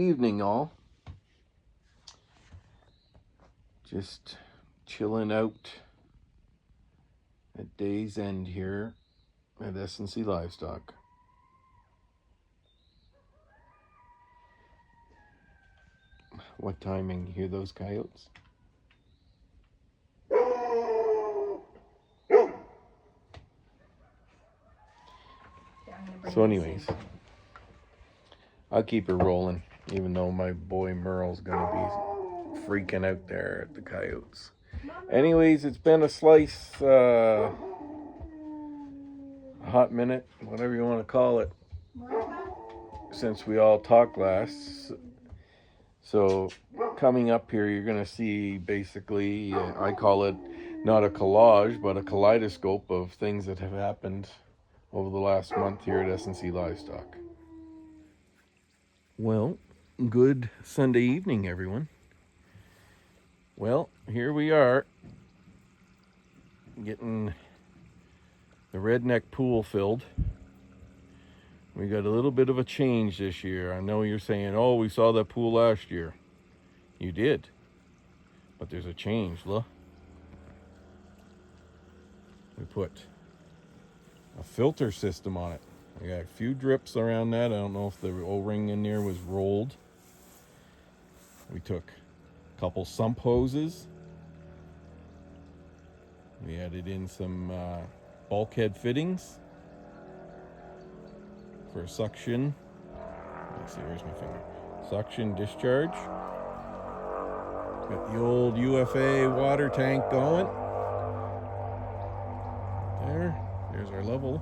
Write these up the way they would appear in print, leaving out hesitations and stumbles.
evening, all. Just chilling out at day's end here at S&C Livestock. What timing? You hear those coyotes? So anyways, I'll keep it rolling, even though my boy Merle's gonna be freaking out there at the coyotes. Anyways, it's been a slice, a hot minute, whatever you want to call it, since we all talked last. So coming up here, you're gonna see basically, I call it not a collage, but a kaleidoscope of things that have happened over the last month here at S&C Livestock. Well, good Sunday evening, everyone. Well, here we are, getting the redneck pool filled. We got a little bit of a change this year. I know you're saying, oh, we saw that pool last year. You did. But there's a change, look. We put a filter system on it. I got a few drips around that. I don't know if the O-ring in there was rolled. We took a couple sump hoses. We added in some bulkhead fittings for suction. Let's see, where's my finger? Suction discharge. Got the old UFA water tank going. There's our level.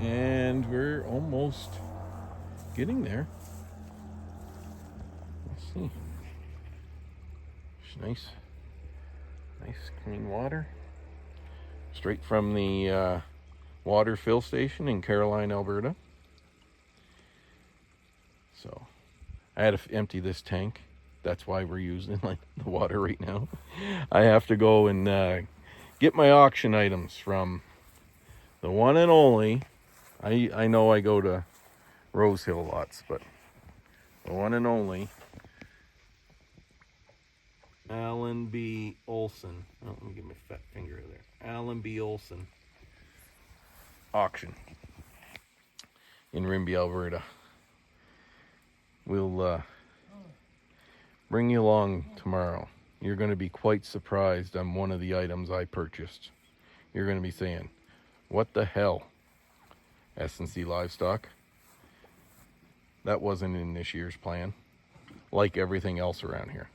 And we're almost getting there. Let's see. It's nice clean water. Straight from the water fill station in Caroline, Alberta. So I had to empty this tank. That's why we're using the water right now. I have to go and get my auction items from the one and only. I know I go to Rose Hill lots, but the one and only Alan B. Olson. Oh, let me get my fat finger there. Alan B. Olson auction in Rimbey, Alberta. We'll bring you along tomorrow. You're going to be quite surprised on one of the items I purchased. You're going to be saying, what the hell? S&C Livestock. That wasn't in this year's plan, like everything else around here.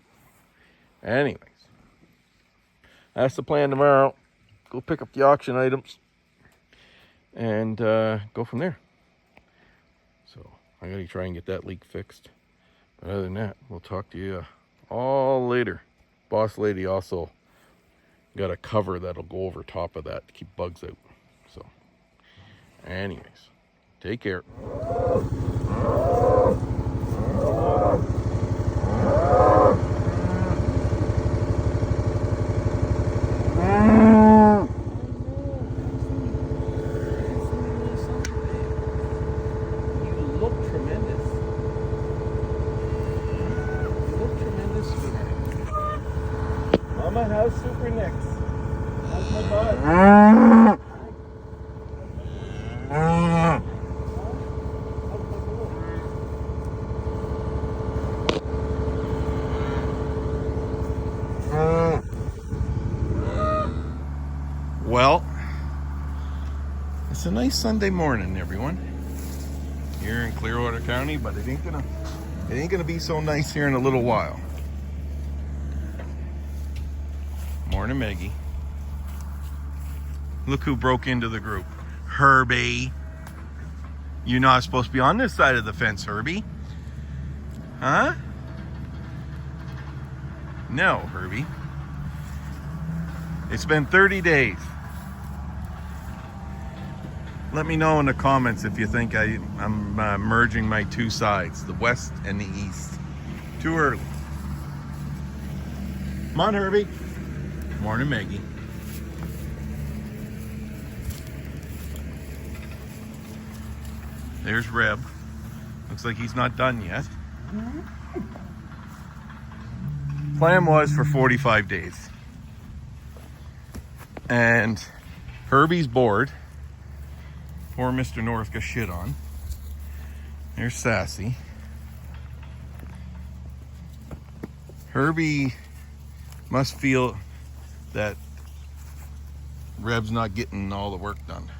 Anyways, that's the plan tomorrow. Go pick up the auction items and go from there. So I gotta try and get that leak fixed. But other than that, we'll talk to you all later. Boss lady also got a cover that'll go over top of that to keep bugs out. So anyways, take care. How's Super Nicks? How's my bud? Well, it's a nice Sunday morning, everyone. Here in Clearwater County, but it ain't gonna be so nice here in a little while. Morning, Maggie. Look who broke into the group. Herbie. You're not supposed to be on this side of the fence, Herbie. Huh? No, Herbie. It's been 30 days. Let me know in the comments if you think I'm merging my two sides, the west and the east. Too early. Come on, Herbie. Morning, Maggie. There's Reb. Looks like he's not done yet. Plan was for 45 days. And Herbie's bored. Poor Mr. North got shit on. There's Sassy. Herbie must feel that Reb's not getting all the work done.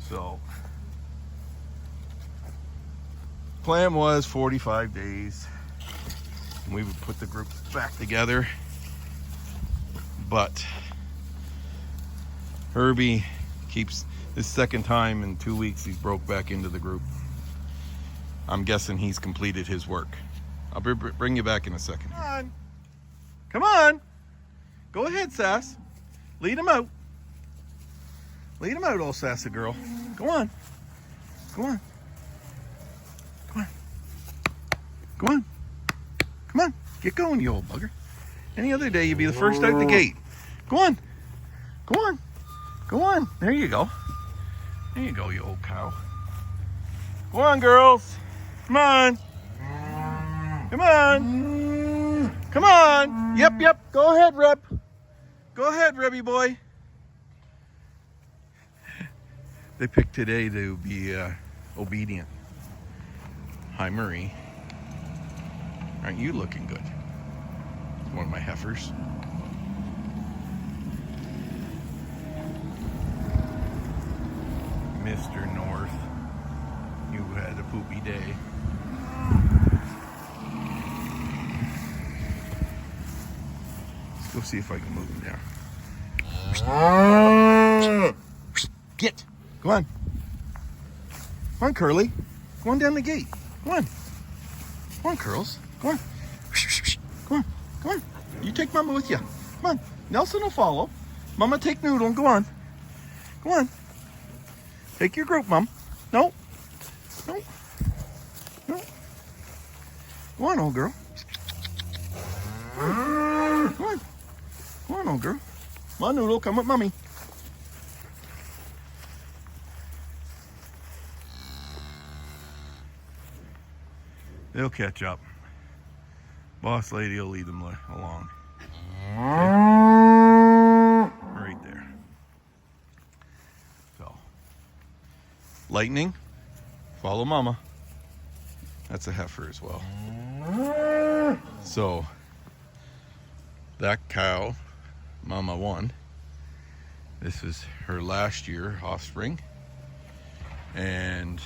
So, plan was 45 days. And we would put the group back together. But Herbie keeps, this second time in 2 weeks he's broke back into the group. I'm guessing he's completed his work. I'll bring you back in a second. Come on. Come on. Go ahead, Sass. Lead him out. Lead him out, old sassy girl. Go on. Go on. Come on. Go on. Come on. Get going, you old bugger. Any other day, you'd be the first out the gate. Go on. Go on. Go on. There you go. There you go, you old cow. Go on, girls. Come on. Come on. Come on. Yep. Go ahead, Reb. Go ahead, Rebby boy. They picked today to be obedient. Hi, Marie. Aren't you looking good? One of my heifers. Mr. North, you had a poopy day. Let's go see if I can move him down. Get! Go on. Come on, Curly. Go on down the gate. Go on. Come on, Curls. Go on. Come on. Come on. You take Mama with you. Come on. Nelson will follow. Mama take Noodle. Go on. Go on. Take your group, Mom. No. No. No. Go on, old girl. Come on. Come on, old girl. Come on, Noodle. Come with Mommy. They'll catch up. Boss lady will lead them along. Okay. Right there. So, Lightning, follow Mama. That's a heifer as well. So, that cow, Mama won. This is her last year offspring. And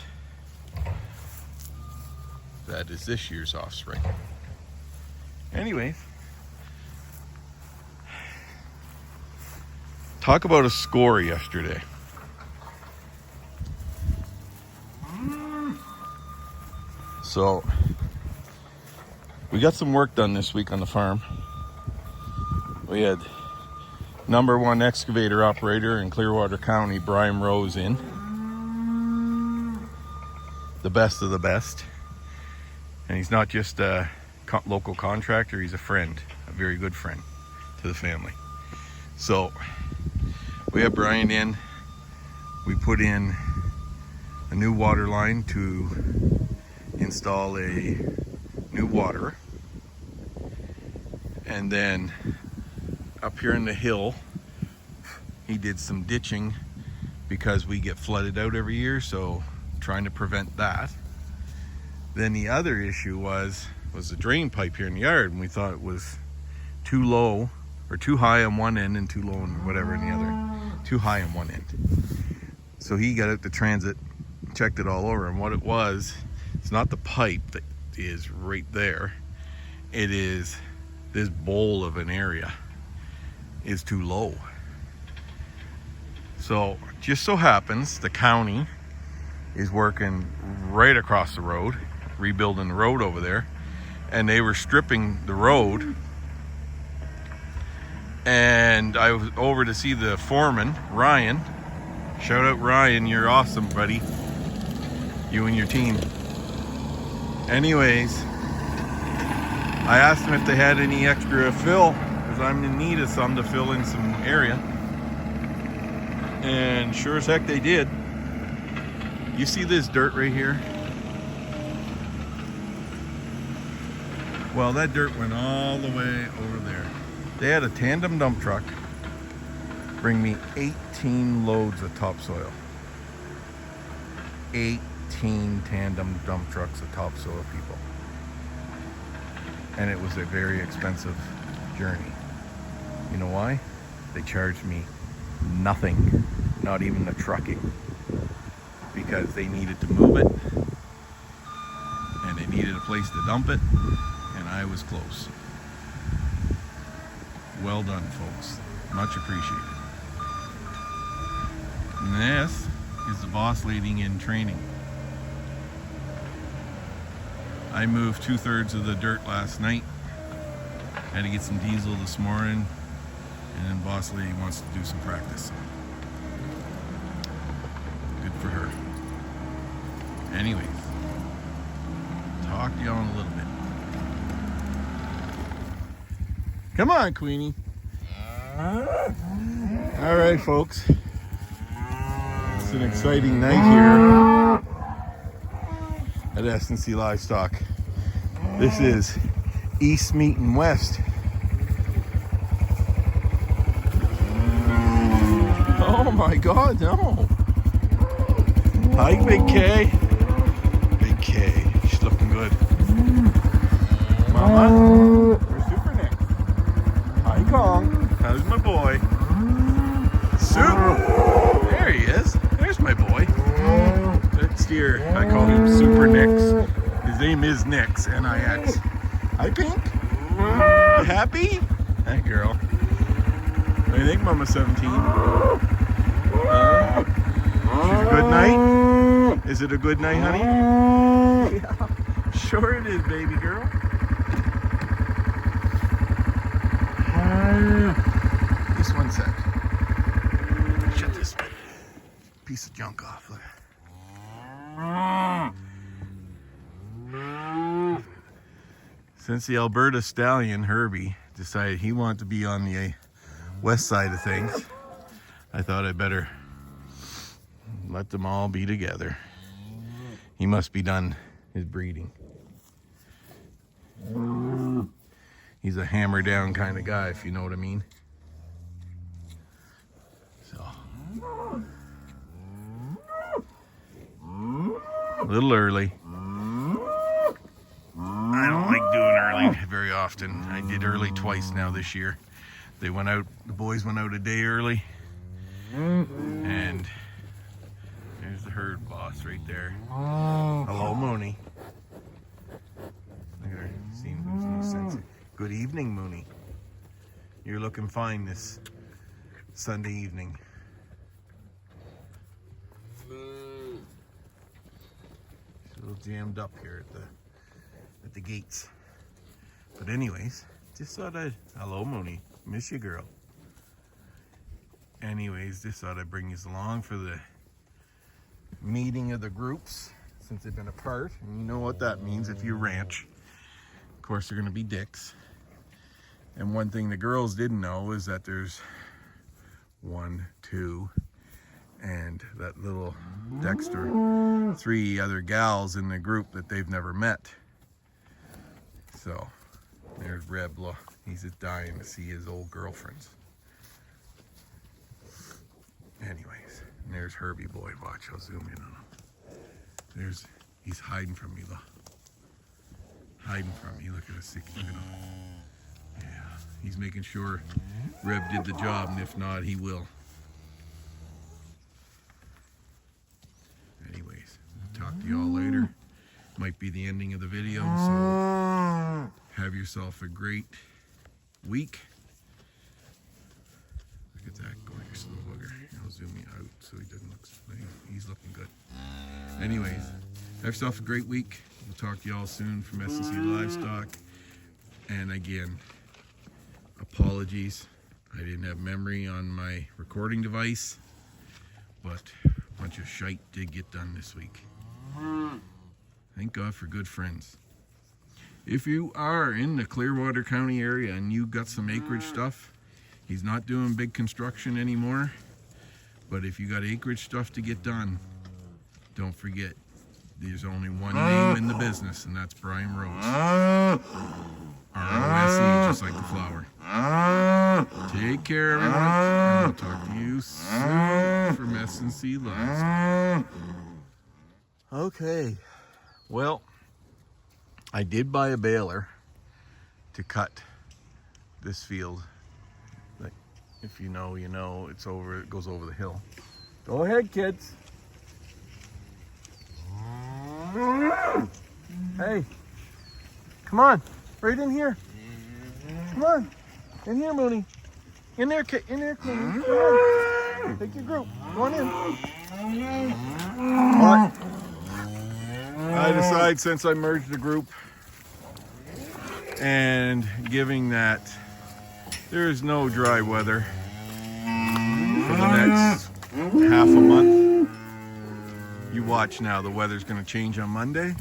that is this year's offspring. Anyways, talk about a score yesterday. So, we got some work done this week on the farm. We had #1 excavator operator in Clearwater County, Brian Rose, in. The best of the best. And he's not just a local contractor, he's a friend, a very good friend to the family. So we have Brian in. We put in a new water line to install a new waterer. And then up here in the hill, he did some ditching because we get flooded out every year, so trying to prevent that. Then the other issue was the drain pipe here in the yard, and we thought it was too low or too high on one end and too low on whatever in the other. Too high on one end. So he got out the transit, checked it all over, and what it was, it's not the pipe that is right there. It is this bowl of an area is too low. So just so happens the county is working right across the road, rebuilding the road over there, and they were stripping the road. And I was over to see the foreman, Ryan. Shout out Ryan, you're awesome, buddy. You and your team. Anyways, I asked them if they had any extra fill, because I'm in need of some to fill in some area. And sure as heck they did. You see this dirt right here? Well, that dirt went all the way over there. They had a tandem dump truck bring me 18 loads of topsoil. 18 tandem dump trucks of topsoil, people. And it was a very expensive journey. You know why? They charged me nothing, not even the trucking, because they needed to move it and they needed a place to dump it, and I was close. Well done, folks. Much appreciated. And this is the boss leading in training. I moved 2/3 of the dirt last night. Had to get some diesel this morning, and then boss lady wants to do some practice. Good for her. Anyways, talk to y'all in a little bit. Come on, Queenie. All right, folks. It's an exciting night here at S&C Livestock. This is East meeting West. Oh my God, no. Hi, Big K. Big K, she's looking good. Mama, where's Super Nick? Hi, Kong. How's my boy? Soup. There he is. There's my boy. Good steer. I call him Super Nix. His name is Nix, N-I-X. Hi, Pink. You happy? Hi, girl. What do you think, Mama 17? She's a good night? Is it a good night, honey? Yeah. Sure it is, baby girl. Just one sec. Shut this piece of junk off. Look. Since the Alberta stallion, Herbie, decided he wanted to be on the west side of things, I thought I'd better let them all be together. He must be done his breeding. He's a hammer down kind of guy, if you know what I mean. So, a little early. I don't like doing early very often. I did early twice now this year. They went out, the boys went out a day early. And there's the herd boss right there. Hello, Mooney. Look at her. Seems there's no sense. Good evening, Mooney. You're looking fine this Sunday evening. She's a little jammed up here at the gates. But anyways, just thought I'd... Hello, Mooney. Miss you, girl. Anyways, just thought I'd bring you along for the meeting of the groups since they've been apart. And you know what that means if you ranch. Of course, they're going to be dicks. And one thing the girls didn't know is that there's 1, 2, and that little Dexter, 3 other gals in the group that they've never met. So there's Rebla. He's just dying to see his old girlfriends. Anyways, and there's Herbie boy. Watch, I'll zoom in on him. He's hiding from me, though. Hiding from me. Look at us. Look at him. Yeah, he's making sure Reb did the job, and if not, he will. Anyways, talk to y'all later. Might be the ending of the video, so have yourself a great week. Look at that gorgeous little bugger. I'll zoom you out so he doesn't look... He's looking good. Anyways, have yourself a great week. We'll talk to y'all soon from S&C Livestock. And again, apologies. I didn't have memory on my recording device, but a bunch of shite did get done this week. Thank God for good friends. If you are in the Clearwater County area and you got some acreage stuff, he's not doing big construction anymore, but if you got acreage stuff to get done, don't forget, There's only one name in the business, and that's Brian Rose. R-O-S-E, just like the flower. Take care, everyone, and we'll talk to you soon from S&C Lives. Okay, well, I did buy a baler to cut this field. Like, if you know, you know. It goes over the hill. Go ahead, kids. Hey, come on, right in here. Come on, in here, Mooney. In there, Mooney. Come on. Take your group. Go on in. But I decide, since I merged the group, and giving that there is no dry weather for the next half a month. You watch now, the weather's going to change on Monday,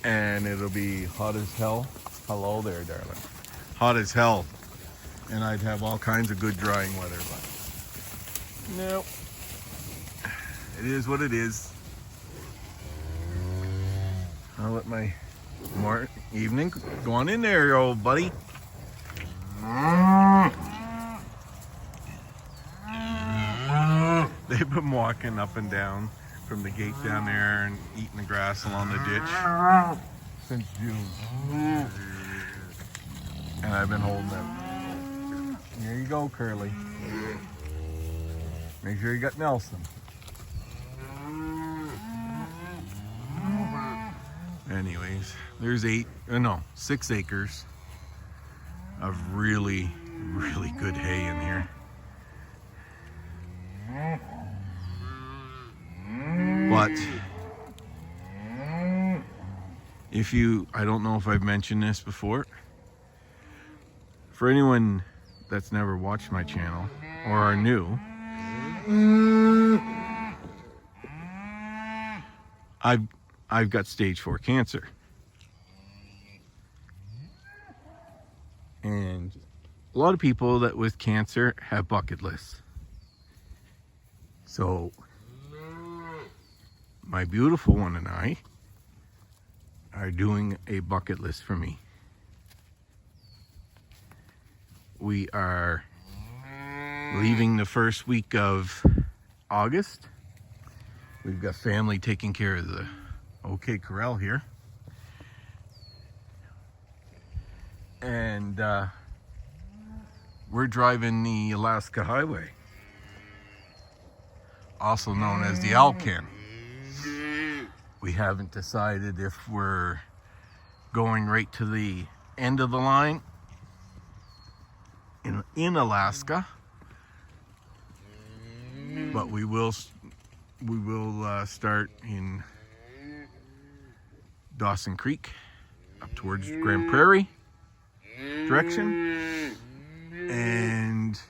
and it'll be hot as hell. Hello there, darling. Hot as hell. And I'd have all kinds of good drying weather, but no. It is what it is. I'll let my evening go on in there, old buddy. They've been walking up and down from the gate down there and eating the grass along the ditch since June. And I've been holding them. Here you go, Curly. Make sure you got Nelson. Anyways, there's 6 acres of really, really good hay in here. But I don't know if I've mentioned this before. For anyone that's never watched my channel or are new, I've got stage 4 cancer. And a lot of people that with cancer have bucket lists. So my beautiful one and I are doing a bucket list for me. We are leaving the first week of August. We've got family taking care of the OK Corral here. And we're driving the Alaska Highway, also known as the Alcan. We haven't decided if we're going right to the end of the line in Alaska, but we will start in Dawson Creek up towards Grand Prairie direction, and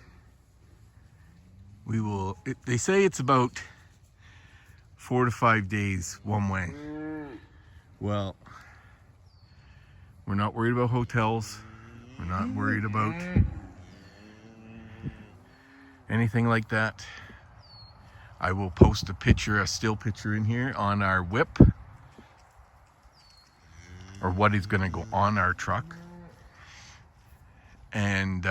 we will. They say it's about 4 to 5 days one way. Well, we're not worried about hotels. We're not worried about anything like that. I will post a still picture in here on our whip, or what is going to go on our truck. And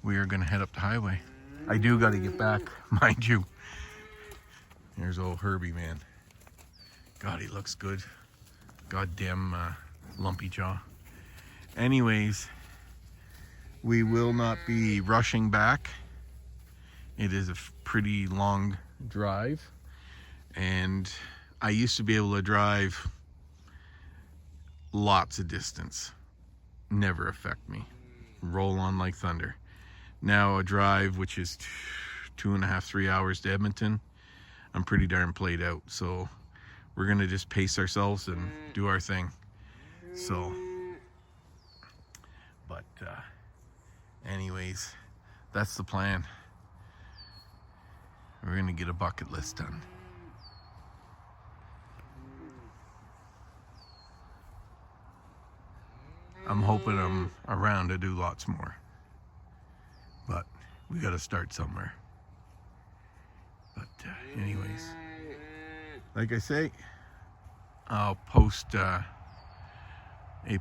we are going to head up the highway. I do got to get back, mind you. There's old Herbie, man. God, he looks good. Goddamn lumpy jaw. Anyways, we will not be rushing back. It is a pretty long drive. And I used to be able to drive lots of distance. Never affect me. Roll on like thunder. Now a drive which is 2.5, 3 hours to Edmonton, I'm pretty darn played out. So we're gonna just pace ourselves and do our thing. So, but anyways, that's the plan. We're gonna get a bucket list done. I'm hoping I'm around to do lots more, but we got to start somewhere. But anyways, like I say, I'll post a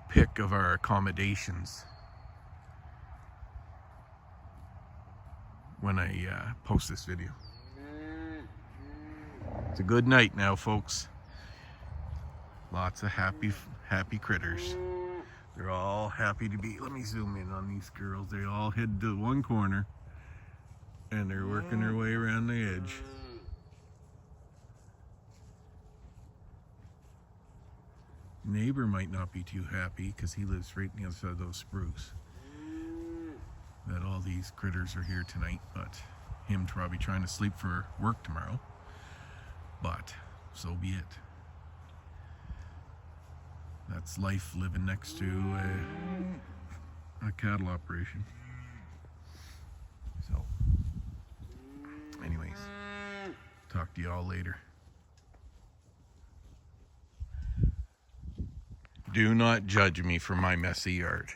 pic of our accommodations when I post this video. It's a good night now, folks. Lots of happy critters. They're all happy to be. Let me zoom in on these girls. They all head to one corner and they're working their way around the edge. Neighbor might not be too happy because he lives right on the other side of those spruce. That all these critters are here tonight, but him probably trying to sleep for work tomorrow. But so be it. That's life living next to a cattle operation. So, anyways, talk to you all later. Do not judge me for my messy yard.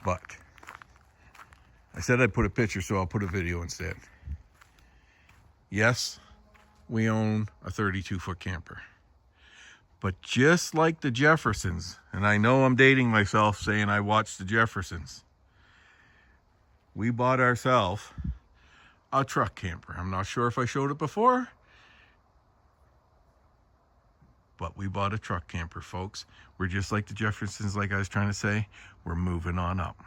But I said I'd put a picture, so I'll put a video instead. Yes, we own a 32-foot camper. But just like the Jeffersons, and I know I'm dating myself saying I watched the Jeffersons, we bought ourselves a truck camper. I'm not sure if I showed it before, but we bought a truck camper, folks. We're just like the Jeffersons, like I was trying to say. We're moving on up.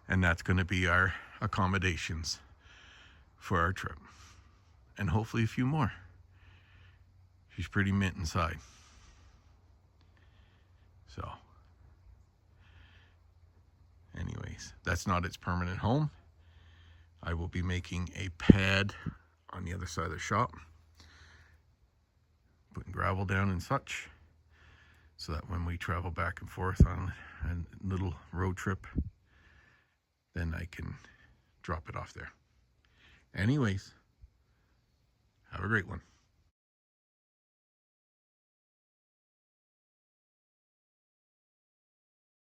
And that's going to be our accommodations for our trip. And hopefully a few more. She's pretty mint inside. So, anyways, that's not its permanent home. I will be making a pad on the other side of the shop, putting gravel down and such, so that when we travel back and forth on a little road trip, then I can drop it off there. Anyways, have a great one.